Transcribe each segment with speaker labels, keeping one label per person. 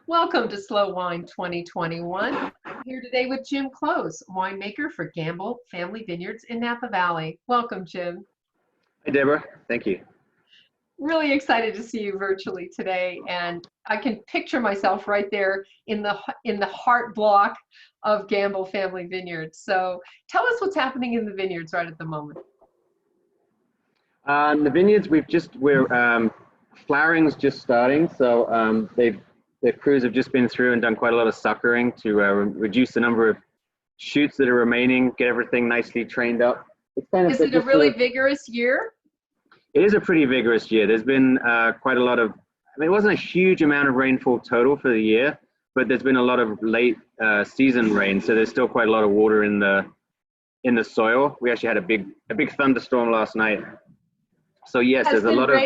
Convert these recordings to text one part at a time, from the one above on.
Speaker 1: Welcome to Slow Wine 2021. I'm here today with Jim Close, winemaker for Gamble Family Vineyards in Napa Valley. Welcome, Jim.
Speaker 2: Hi, Deborah. Thank you.
Speaker 1: Really excited to see you virtually today, and I can picture myself right there in the heart block of Gamble Family Vineyards. So tell us what's happening in the vineyards right at the moment.
Speaker 2: The vineyards, flowering's just starting, so the crews have just been through and done quite a lot of suckering to reduce the number of shoots that are remaining, get everything nicely trained up.
Speaker 1: Is it a really vigorous year?
Speaker 2: It is a pretty vigorous year. There's been quite a lot of, it wasn't a huge amount of rainfall total for the year, but there's been a lot of late season rain, so there's still quite a lot of water in the soil. We actually had a big thunderstorm last night. So yes, there's a lot of,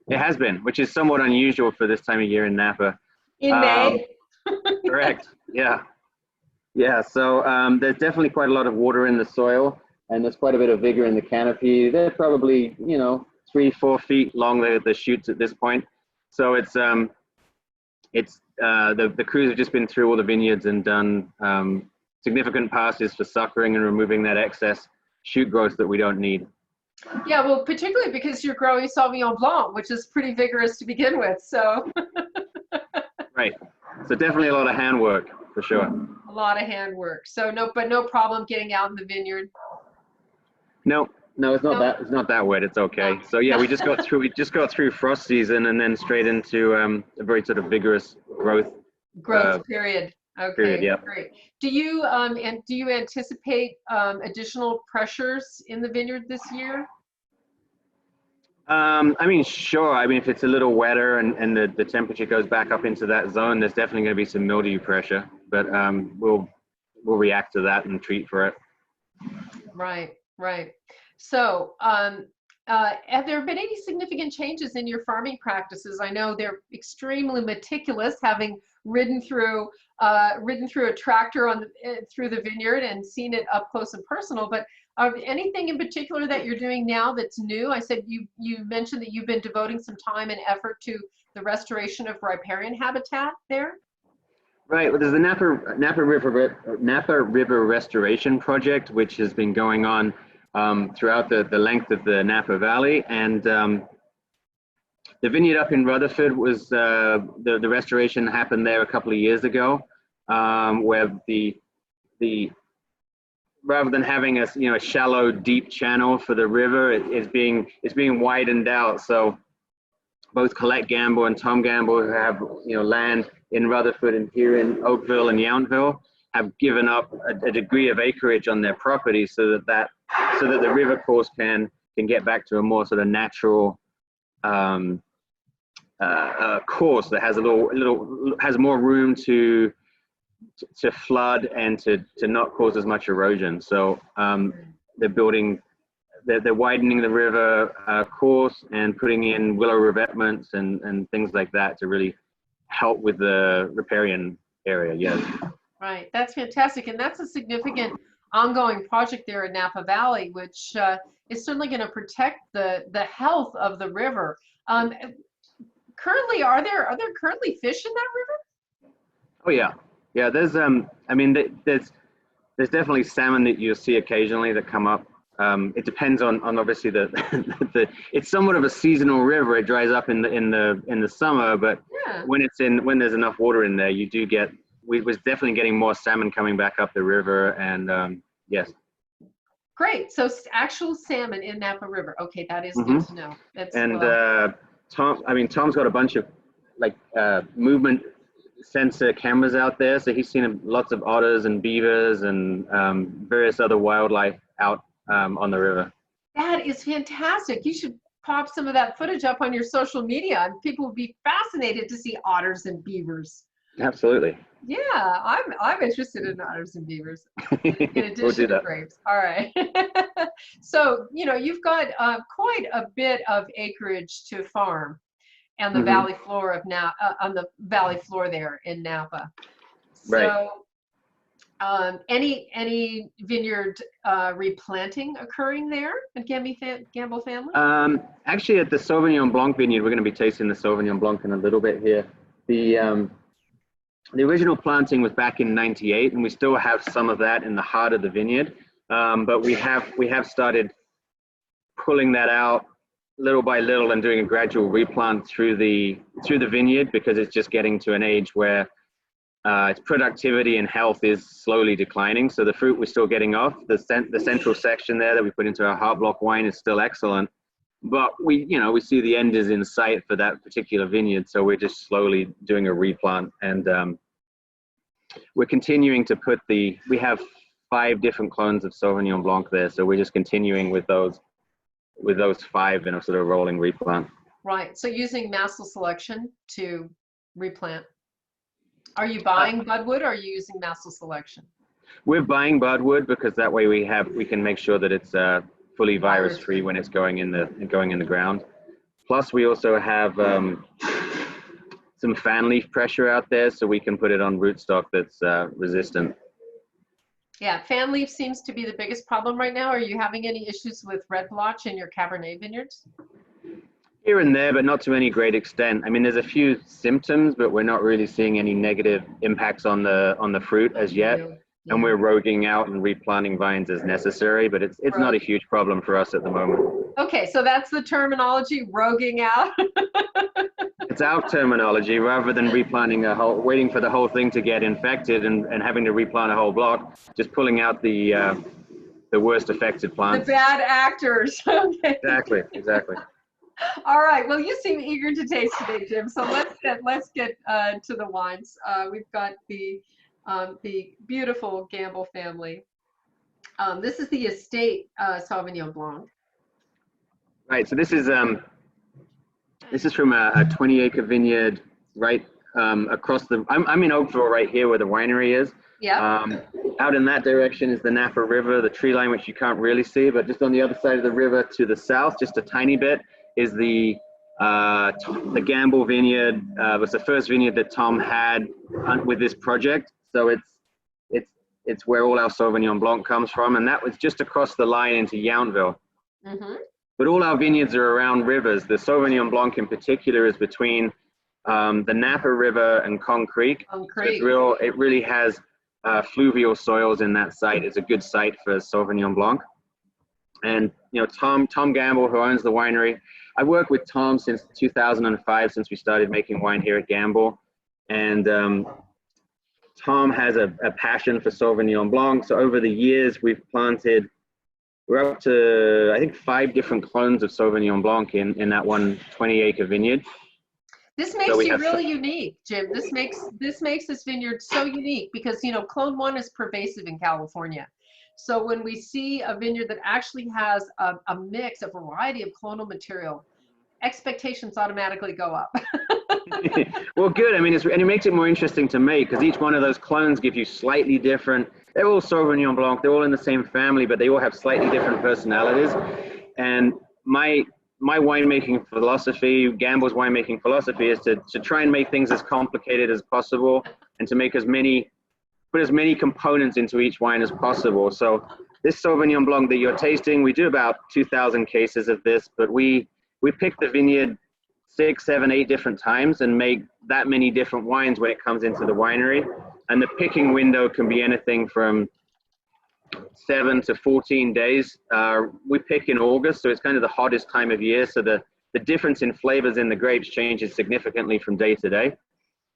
Speaker 2: it has been, which is somewhat unusual for this time of year in Napa.
Speaker 1: In May?
Speaker 2: Correct, yeah. Yeah, so there's definitely quite a lot of water in the soil, and there's quite a bit of vigor in the canopy. They're probably, 3-4 feet long, the shoots at this point. So the crews have just been through all the vineyards and done significant passes for suckering and removing that excess shoot growth that we don't need.
Speaker 1: Yeah, well, particularly because you're growing Sauvignon Blanc, which is pretty vigorous to begin with, so.
Speaker 2: Right, so definitely a lot of handwork, for sure.
Speaker 1: A lot of handwork, so no problem getting out in the vineyard?
Speaker 2: No, it's not that wet, it's okay. So yeah, we just got through frost season and then straight into a very sort of vigorous growth
Speaker 1: period. Okay,
Speaker 2: period, yeah.
Speaker 1: Great. Do you anticipate additional pressures in the vineyard this year?
Speaker 2: Sure. If it's a little wetter and the temperature goes back up into that zone, there's definitely going to be some mildew pressure, but we'll react to that and treat for it.
Speaker 1: Right. So, have there been any significant changes in your farming practices? I know they're extremely meticulous, having ridden through a tractor through the vineyard and seen it up close and personal. But anything in particular that you're doing now that's new? I said you mentioned that you've been devoting some time and effort to the restoration of riparian habitat there.
Speaker 2: Right. Well, there's the Napa River Restoration Project, which has been going on throughout the length of the Napa Valley, and the vineyard up in Rutherford was the restoration happened there a couple of years ago, where the rather than having a shallow deep channel for the river, it's being widened out. So both Colette Gamble and Tom Gamble, who have land in Rutherford and here in Oakville and Yountville, have given up a degree of acreage on their property so that the river course can get back to a more sort of natural course that has more room to flood and to not cause as much erosion. So they're widening the river course and putting in willow revetments and things like that to really help with the riparian area. Yes.
Speaker 1: Right, that's fantastic, and that's a significant ongoing project there in Napa Valley, which is certainly going to protect the health of the river. Currently, are there currently fish in that river?
Speaker 2: Oh yeah. There's there's definitely salmon that you'll see occasionally that come up. It depends on obviously it's somewhat of a seasonal river. It dries up in the summer, but
Speaker 1: yeah.
Speaker 2: when there's enough water in there, you do get. We was definitely getting more salmon coming back up the river, and yes.
Speaker 1: Great. So actual salmon in Napa River. Okay, that is good to know.
Speaker 2: Tom's got a bunch of movement sensor cameras out there, so he's seen lots of otters and beavers and various other wildlife out on the river.
Speaker 1: That is fantastic. You should pop some of that footage up on your social media, and people would be fascinated to see otters and beavers.
Speaker 2: Absolutely.
Speaker 1: Yeah, I'm interested in otters and beavers in addition
Speaker 2: We'll do that.
Speaker 1: to grapes. All right. So, you've got quite a bit of acreage to farm and the valley floor on the valley floor there in Napa.
Speaker 2: Right.
Speaker 1: So, any vineyard replanting occurring there at Gamble Family?
Speaker 2: Actually, at the Sauvignon Blanc vineyard, we're going to be tasting the Sauvignon Blanc in a little bit here. the original planting was back in '98, and we still have some of that in the heart of the vineyard. But we have started pulling that out little by little and doing a gradual replant through the vineyard, because it's just getting to an age where its productivity and health is slowly declining. So the fruit we're still getting off. The central section there that we put into our heart block wine is still excellent. But we see the end is in sight for that particular vineyard. So we're just slowly doing a replant, and we're continuing to put we have 5 different clones of Sauvignon Blanc there. So we're just continuing with those 5 in a sort of rolling replant.
Speaker 1: Right. So using massal selection to replant. Are you buying budwood, or are you using massal selection?
Speaker 2: We're buying budwood because that way we can make sure that it's fully virus free when it's going in the ground. Plus we also have some fan leaf pressure out there, so we can put it on rootstock that's resistant.
Speaker 1: Yeah, fan leaf seems to be the biggest problem right now. Are you having any issues with red blotch in your Cabernet vineyards?
Speaker 2: Here and there, but not to any great extent. I mean, there's a few symptoms, but we're not really seeing any negative impacts on the fruit as yet. Yeah. And we're roguing out and replanting vines as necessary, but it's not a huge problem for us at the moment.
Speaker 1: Okay, so that's the terminology, roguing out.
Speaker 2: It's our terminology, rather than replanting waiting for the whole thing to get infected and having to replant a whole block, just pulling out the worst affected plants.
Speaker 1: The bad actors. Okay.
Speaker 2: Exactly.
Speaker 1: All right. Well, you seem eager to taste today, Jim. So let's get to the wines. We've got the beautiful Gamble family. This is the estate Sauvignon Blanc.
Speaker 2: Right. So this is from a 20-acre vineyard right across the. I'm in Oakville right here where the winery is.
Speaker 1: Yeah.
Speaker 2: Out in that direction is the Napa River, the tree line, which you can't really see, but just on the other side of the river to the south, just a tiny bit, is the Gamble Vineyard. It was the first vineyard that Tom had with this project. So it's where all our Sauvignon Blanc comes from, and that was just across the line into Yountville. Mm-hmm. But all our vineyards are around rivers. The Sauvignon Blanc in particular is between the Napa River and Conch Creek. So it really has fluvial soils in that site. It's a good site for Sauvignon Blanc. And Tom Gamble, who owns the winery, I worked with Tom since 2005, since we started making wine here at Gamble. And Tom has a passion for Sauvignon Blanc. So over the years, we're up to, I think, 5 different clones of Sauvignon Blanc in that one 20-acre vineyard.
Speaker 1: This makes you really unique, Jim. This makes this vineyard so unique because, clone 1 is pervasive in California. So when we see a vineyard that actually has a variety of clonal material, expectations automatically go up.
Speaker 2: Well, good. I mean, and it makes it more interesting to make, because each one of those clones give you slightly different. They're all Sauvignon Blanc. They're all in the same family, but they all have slightly different personalities. And my winemaking philosophy, Gamble's winemaking philosophy, is to try and make things as complicated as possible, and to make put as many components into each wine as possible. So this Sauvignon Blanc that you're tasting, we do about 2,000 cases of this, but we pick the vineyard 6, 7, 8 different times and make that many different wines when it comes into the winery. And the picking window can be anything from 7 to 14 days. We pick in August, so it's kind of the hottest time of year. So the difference in flavors in the grapes changes significantly from day to day.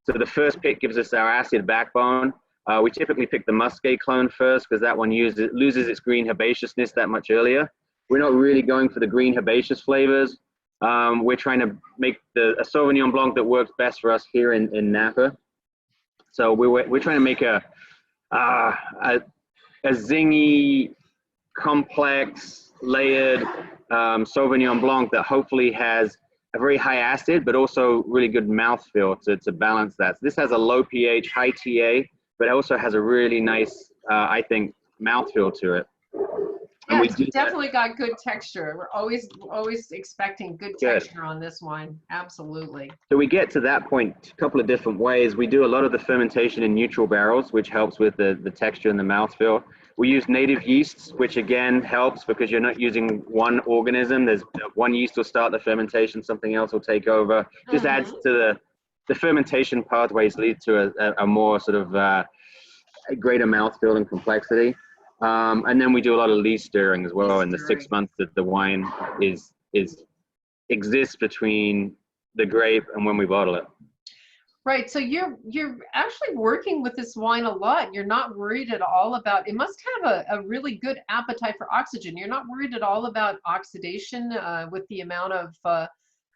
Speaker 2: So the first pick gives us our acid backbone. We typically pick the Muscat clone first because that one loses its green herbaceousness that much earlier. We're not really going for the green herbaceous flavors. We're trying to make a Sauvignon Blanc that works best for us here in Napa. So we're trying to make a zingy, complex, layered Sauvignon Blanc that hopefully has a very high acid, but also really good mouthfeel to balance that. So this has a low pH, high TA, but it also has a really nice, I think, mouthfeel to it.
Speaker 1: Yeah, it's definitely got good texture. We're always expecting good texture on this wine. Absolutely.
Speaker 2: So we get to that point a couple of different ways. We do a lot of the fermentation in neutral barrels, which helps with the texture and the mouthfeel. We use native yeasts, which again helps because you're not using one organism. There's one yeast will start the fermentation, something else will take over. Just adds to the fermentation pathways lead to a more sort of a greater mouthfeel and complexity. And then we do a lot of lees stirring as well in the 6 months that the wine exists between the grape and when we bottle it.
Speaker 1: Right. So you're actually working with this wine a lot. You're not worried at all about, it must have a really good appetite for oxygen. You're not worried at all about oxidation with the amount of,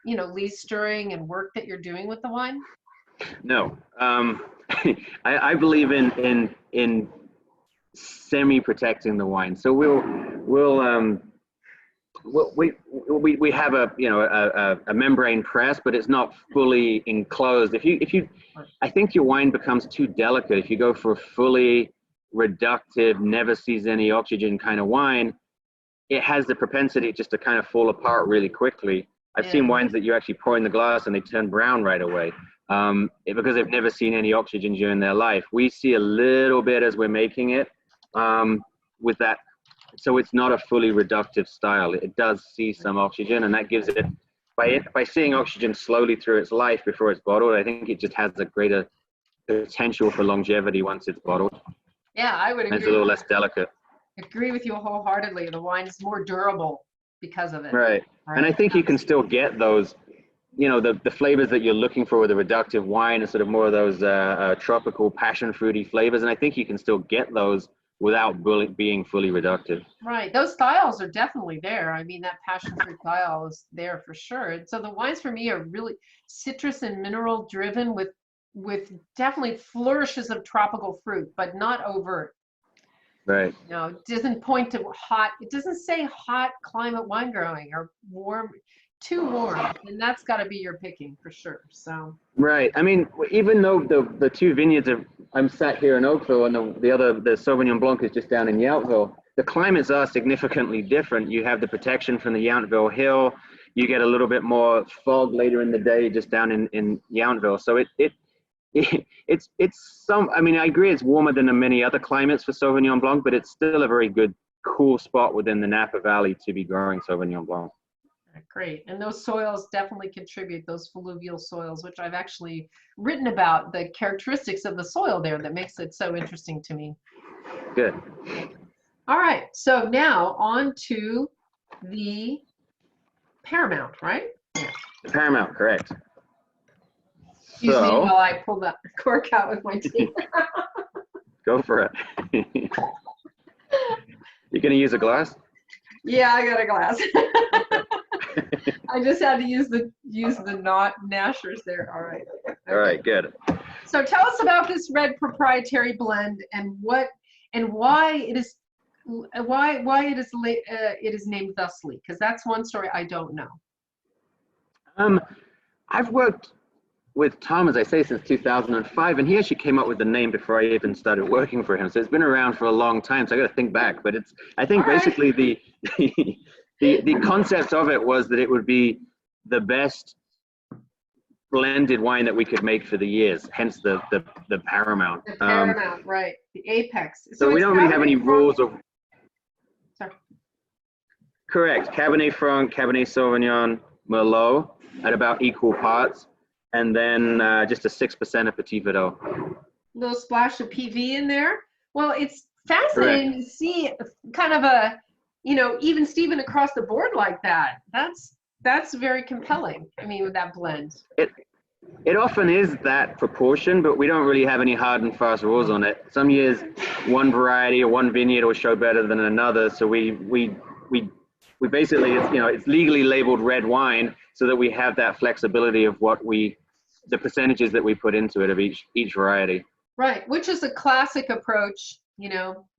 Speaker 1: lees stirring and work that you're doing with the wine? No.
Speaker 2: I believe in semi-protecting the wine. So we have a membrane press, but it's not fully enclosed. I think your wine becomes too delicate if you go for a fully reductive, never sees any oxygen kind of wine. It has the propensity just to kind of fall apart really quickly. I've seen wines that you actually pour in the glass and they turn brown right away because they've never seen any oxygen during their life. We see a little bit as we're making it with that. So it's not a fully reductive style. It does see some oxygen, and that gives it, by seeing oxygen slowly through its life before it's bottled, I think it just has a greater potential for longevity once it's bottled.
Speaker 1: Yeah, I would agree.
Speaker 2: It's a little less delicate.
Speaker 1: Agree with you wholeheartedly. The wine is more durable because of it.
Speaker 2: Right. And I think you can still get those, the flavors that you're looking for with a reductive wine, and sort of more of those tropical passion fruity flavors. And I think you can still get those without being fully reductive.
Speaker 1: Right. Those styles are definitely there. I mean, that passion fruit style is there for sure. And so the wines for me are really citrus and mineral driven with definitely flourishes of tropical fruit, but not overt.
Speaker 2: Right.
Speaker 1: It doesn't point to hot. It doesn't say hot climate wine growing or warm, too warm. And that's got to be your picking for sure. So. Right.
Speaker 2: I mean, even though the two vineyards I'm sat here in Oakville, and the Sauvignon Blanc is just down in Yountville, the climates are significantly different. You have the protection from the Yountville Hill. You get a little bit more fog later in the day just down in Yountville. So it's some, I mean, I agree it's warmer than many other climates for Sauvignon Blanc, but it's still a very good, cool spot within the Napa Valley to be growing Sauvignon Blanc.
Speaker 1: Great. And those soils definitely contribute, those fluvial soils, which I've actually written about the characteristics of the soil there that makes it so interesting to me.
Speaker 2: Good.
Speaker 1: All right. So now on to the Paramount, right?
Speaker 2: Yeah. Paramount, correct.
Speaker 1: Excuse me while I pull that cork out with my teeth.
Speaker 2: Go for it. You going to use a glass?
Speaker 1: Yeah, I got a glass. I just had to use the not nashers there. All right. Okay.
Speaker 2: All right, good.
Speaker 1: So tell us about this red proprietary blend and why it is named thusly, because that's one story I don't know.
Speaker 2: I've worked with Tom, as I say, since 2005, and he actually came up with the name before I even started working for him. So it's been around for a long time. So I got to think back, but I think basically the concept of it was that it would be the best blended wine that we could make for the years, hence the Paramount.
Speaker 1: The Paramount, right. The apex.
Speaker 2: So we don't really have any rules of...
Speaker 1: Sorry.
Speaker 2: Correct. Cabernet Franc, Cabernet Sauvignon, Merlot at about equal parts, and then just a 6% of Petit Verdot.
Speaker 1: Little splash of PV in there. Well, it's fascinating to see kind of a, even Steven across the board like that. That's very compelling. I mean, with that blend.
Speaker 2: It often is that proportion, but we don't really have any hard and fast rules on it. Some years, one variety or one vineyard will show better than another. So we basically, it's legally labeled red wine so that we have that flexibility of the percentages that we put into it of each variety.
Speaker 1: Right, which is a classic approach,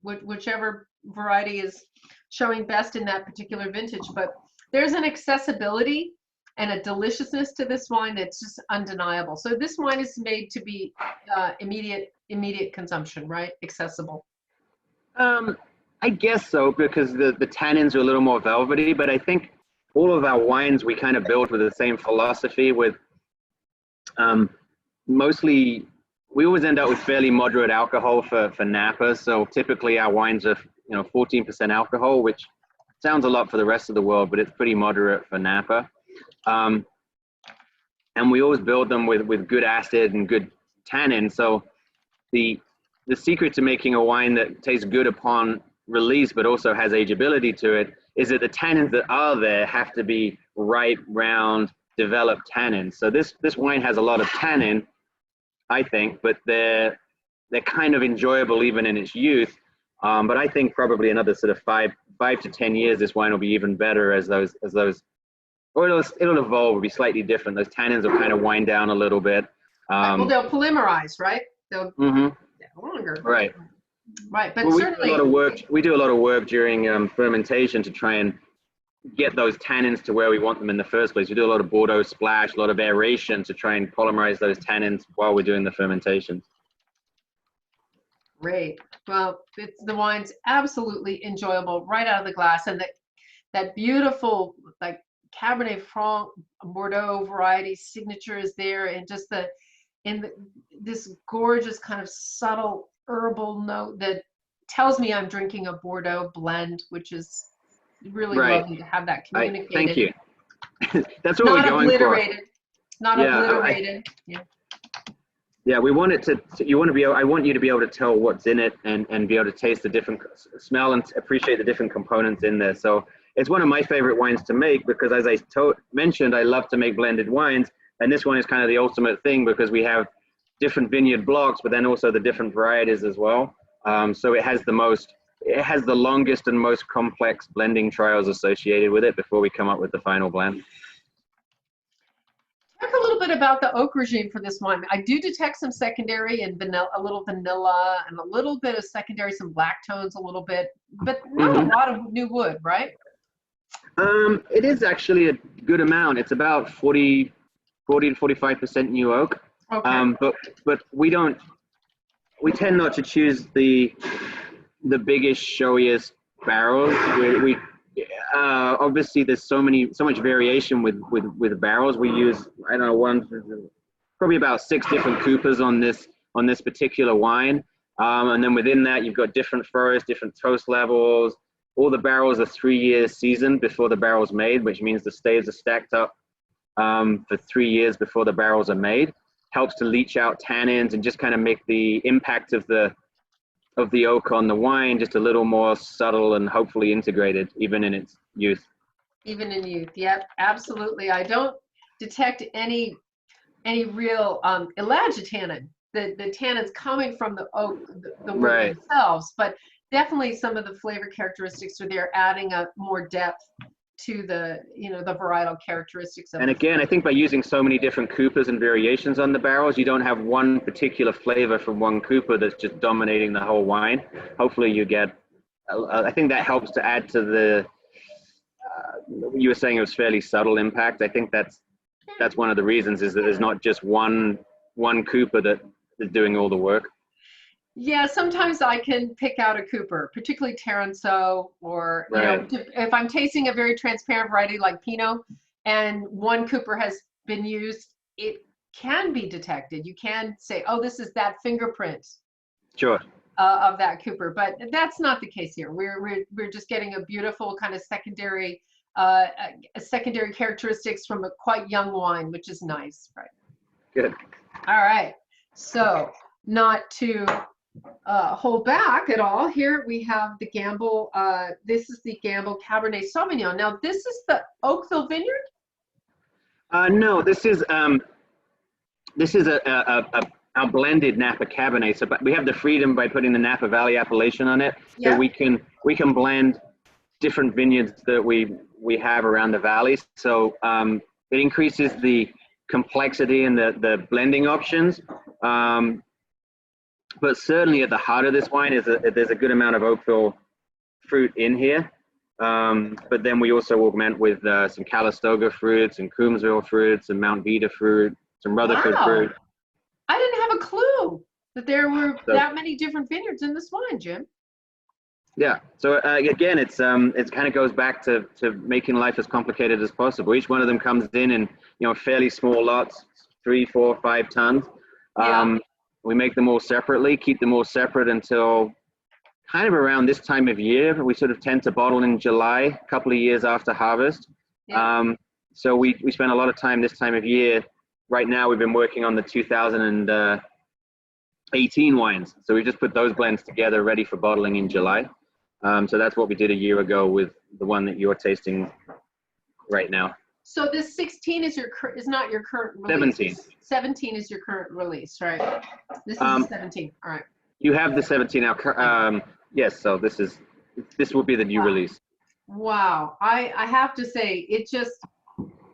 Speaker 1: whichever variety is showing best in that particular vintage. But there's an accessibility and a deliciousness to this wine that's just undeniable. So this wine is made to be immediate consumption, right? Accessible.
Speaker 2: I guess so, because the tannins are a little more velvety, but I think all of our wines we kind of build with the same philosophy with mostly, we always end up with fairly moderate alcohol for Napa. So typically our wines are 14% alcohol, which sounds a lot for the rest of the world, but it's pretty moderate for Napa. and we always build them with good acid and good tannin. So the secret to making a wine that tastes good upon release, but also has ageability to it, is that the tannins that are there have to be ripe, round, developed tannins. So this wine has a lot of tannin, I think, but they're kind of enjoyable even in its youth. But I think probably another sort of five to 10 years, this wine will be even better as those, or it'll evolve, it'll be slightly different. Those tannins will kind of wind down a little bit.
Speaker 1: Well, they'll polymerize, right? They'll get longer.
Speaker 2: Right.
Speaker 1: Right, but
Speaker 2: Well,
Speaker 1: certainly
Speaker 2: we do a lot of work during fermentation to try and get those tannins to where we want them in the first place. We do a lot of Bordeaux splash, a lot of aeration to try and polymerize those tannins while we're doing the fermentation.
Speaker 1: Great. Well, the wine's absolutely enjoyable right out of the glass, and that beautiful like Cabernet Franc Bordeaux variety signature is there, and just this gorgeous kind of subtle herbal note that tells me I'm drinking a Bordeaux blend, which is really lovely to have that communicated.
Speaker 2: Thank you. That's what we're going for.
Speaker 1: Not obliterated.
Speaker 2: Yeah, we want it to. I want you to be able to tell what's in it and be able to taste the different, smell and appreciate the different components in there. So it's one of my favorite wines to make because, as I mentioned, I love to make blended wines, and this one is kind of the ultimate thing because we have different vineyard blocks, but then also the different varieties as well. So it has the longest and most complex blending trials associated with it before we come up with the final blend.
Speaker 1: Talk a little bit about the oak regime for this wine. I do detect some secondary and vanilla, a little vanilla, and a little bit of secondary, some black tones, a little bit, but not a lot of new wood, right?
Speaker 2: It is actually a good amount. It's about 40 to 45% new oak. Okay. But we tend not to choose the biggest, showiest barrels. We obviously there's so much variation with barrels. We use, I don't know, probably about 6 different coopers on this particular wine. And then within that, you've got different furrows, different toast levels. All the barrels are 3 years seasoned before the barrel's made, which means the staves are stacked up for 3 years before the barrels are made. Helps to leach out tannins and just kind of make the impact of the oak on the wine just a little more subtle and hopefully integrated even in its youth. Even in youth,
Speaker 1: yep, absolutely. I don't detect any real elagitannin. The tannins coming from the oak, the wood themselves, but definitely some of the flavor characteristics are there, adding a more depth to the varietal characteristics of
Speaker 2: and again, I think by using so many different coopers and variations on the barrels, you don't have one particular flavor from one cooper that's just dominating the whole wine. Hopefully you get, I think that helps to add to the, you were saying it was fairly subtle impact. I think that's one of the reasons is that there's not just one cooper that is doing all the work.
Speaker 1: Yeah, sometimes I can pick out a cooper, particularly Taranto, or if I'm tasting a very transparent variety like Pinot, and one cooper has been used, it can be detected. You can say, "Oh, this is that fingerprint."
Speaker 2: Sure.
Speaker 1: Of that cooper, but that's not the case here. We're just getting a beautiful kind of secondary characteristics from a quite young wine, which is nice, right?
Speaker 2: Good.
Speaker 1: All right, so not to hold back at all. Here we have the Gamble. This is the Gamble Cabernet Sauvignon. Now, this is the Oakville Vineyard?
Speaker 2: No, this is our blended Napa Cabernet. So we have the freedom by putting the Napa Valley appellation on it, that we can blend different vineyards that we have around the valley. So it increases the complexity and the blending options. But certainly at the heart of this wine is there's a good amount of Oakville fruit in here. But then we also augment with some Calistoga fruits and Coombsville fruits and Mount Vita fruit, some Rutherford fruit.
Speaker 1: I didn't have a clue that there were that many different vineyards in this wine, Jim.
Speaker 2: Yeah. So again, it kind of goes back to making life as complicated as possible. Each one of them comes in fairly small lots, 3, 4, 5 tons. We make them all separately, keep them all separate until kind of around this time of year. We sort of tend to bottle in July, a couple of years after harvest. So we spend a lot of time this time of year right now we've been working on the 2018 wines. So we just put those blends together, ready for bottling in July. So that's what we did a year ago with the one that you're tasting right now.
Speaker 1: So this 16 is not your current release.
Speaker 2: 17.
Speaker 1: 17 is your current release, right? This is 17. All right.
Speaker 2: You have the 17 now. Yes. So this will be the new release.
Speaker 1: Wow. I have to say,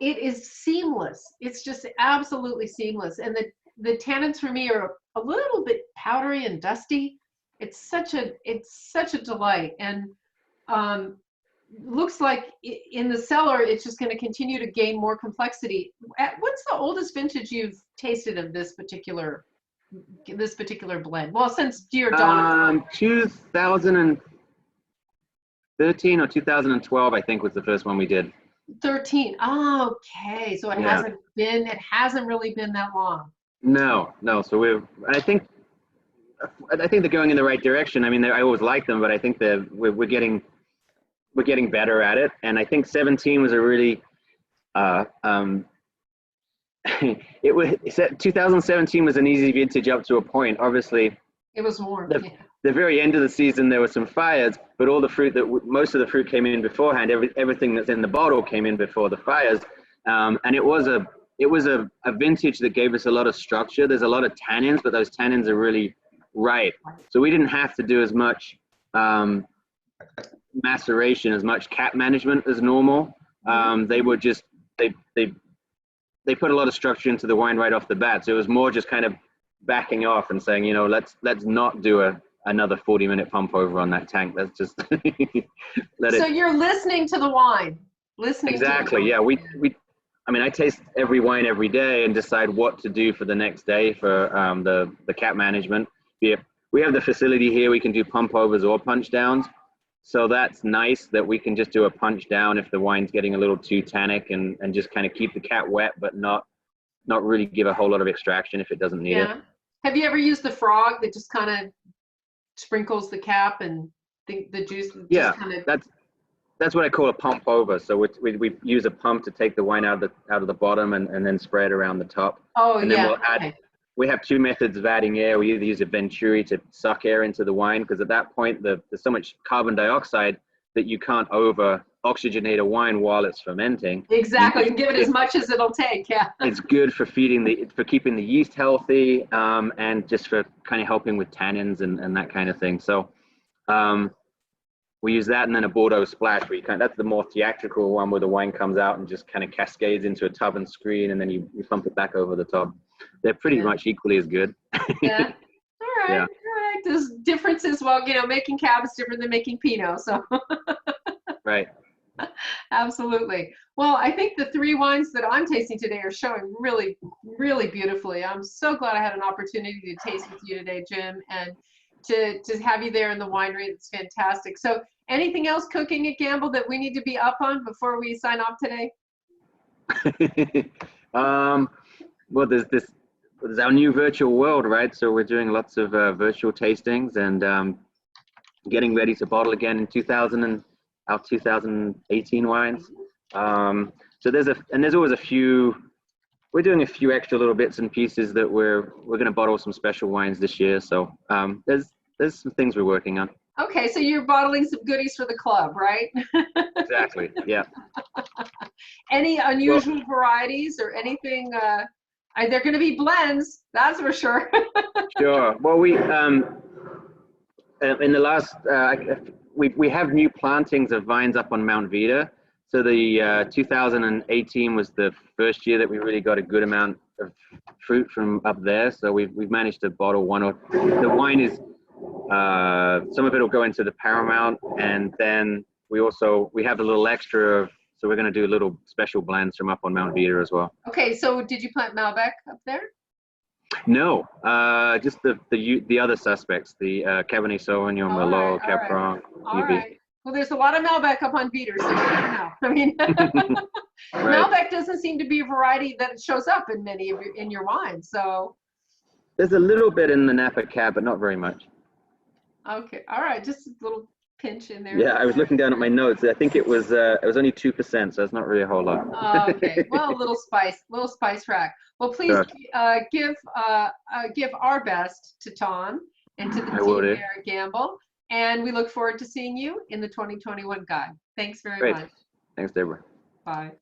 Speaker 1: it is seamless. It's just absolutely seamless. And the tannins for me are a little bit powdery and dusty. It's such a delight. And looks like in the cellar, it's just going to continue to gain more complexity. What's the oldest vintage you've tasted of this particular blend? Well, since your daughter.
Speaker 2: 2013 or 2012, I think, was the first one we did.
Speaker 1: 13. Oh, okay. So it hasn't really been that long.
Speaker 2: No. So I think they're going in the right direction. I mean, I always liked them, but I think we're getting better at it. And I think 17 was a really, 2017 was an easy vintage up to a point. Obviously,
Speaker 1: it was warm.
Speaker 2: The very end of the season, there were some fires, but all the fruit most of the fruit came in beforehand. Everything that's in the bottle came in before the fires. And it was a vintage that gave us a lot of structure. There's a lot of tannins, but those tannins are really ripe. So we didn't have to do as much maceration, as much cap management as normal. They were just they put a lot of structure into the wine right off the bat. So it was more just kind of backing off and saying, you know, let's not do another 40-minute pump over on that tank. Let's just let it.
Speaker 1: So you're listening to the wine.
Speaker 2: Exactly. Yeah. I mean, I taste every wine every day and decide what to do for the next day for the cap management. We have the facility here. We can do pump overs or punch downs. So that's nice that we can just do a punch down if the wine's getting a little too tannic and just kind of keep the cap wet, but not really give a whole lot of extraction if it doesn't need it.
Speaker 1: Have you ever used the frog that just kind of sprinkles the cap and the juice?
Speaker 2: That's what I call a pump over. So we use a pump to take the wine out of the bottom and then spray it around the top. And then we'll add. We have two methods of adding air. We either use a venturi to suck air into the wine, because at that point there's so much carbon dioxide that you can't over oxygenate a wine while it's fermenting.
Speaker 1: Exactly. You give it as much as it'll take. Yeah.
Speaker 2: It's good for keeping the yeast healthy, and just for kind of helping with tannins and that kind of thing. So we use that, and then a Bordeaux splash, where that's the more theatrical one, where the wine comes out and just kind of cascades into a tub and screen, and then you pump it back over the top. They're pretty much equally as good.
Speaker 1: Yeah. All right.
Speaker 2: Yeah.
Speaker 1: All right. There's differences. Well, making Cab is different than making Pinot. So.
Speaker 2: Right.
Speaker 1: Absolutely. Well, I think the three wines that I'm tasting today are showing really, really beautifully. I'm so glad I had an opportunity to taste with you today, Jim, and to have you there in the winery. It's fantastic. So anything else cooking at Gamble that we need to be up on before we sign off today?
Speaker 2: Well, there's our new virtual world, right? So we're doing lots of virtual tastings and getting ready to bottle again in 2018 wines. So there's always a few. We're doing a few extra little bits and pieces that we're going to bottle some special wines this year. So there's some things we're working on.
Speaker 1: Okay, so you're bottling some goodies for the club, right?
Speaker 2: Exactly. Yeah.
Speaker 1: Any unusual varieties or anything? They're going to be blends, that's for sure.
Speaker 2: Sure. Well, we in the last we have new plantings of vines up on Mount Vita. So the 2018 was the first year that we really got a good amount of fruit from up there. So we've managed to bottle one, or the wine is some of it will go into the Paramount, and then we have a little extra of. So we're going to do little special blends from up on Mount Vita as well. Okay,
Speaker 1: so did you plant Malbec up there?
Speaker 2: No, just the other suspects, the Cabernet Sauvignon, Merlot, Cab Franc.
Speaker 1: All right. Well, there's a lot of Malbec up on Vita, so you never know. I mean,
Speaker 2: Right.
Speaker 1: Malbec doesn't seem to be a variety that shows up in many of your wines. So
Speaker 2: there's a little bit in the Napa Cab, but not very much.
Speaker 1: Okay, all right, just a little pinch in there.
Speaker 2: Yeah, I was looking down at my notes. I think it was only 2%, so it's not really a whole lot.
Speaker 1: Okay, well, a little spice rack. Well, please
Speaker 2: Sure.
Speaker 1: give our best to Tom and to the
Speaker 2: I will
Speaker 1: team
Speaker 2: do.
Speaker 1: there at Gamble, and we look forward to seeing you in the 2021 guide. Thanks very
Speaker 2: Great.
Speaker 1: much.
Speaker 2: Thanks, Deborah.
Speaker 1: Bye.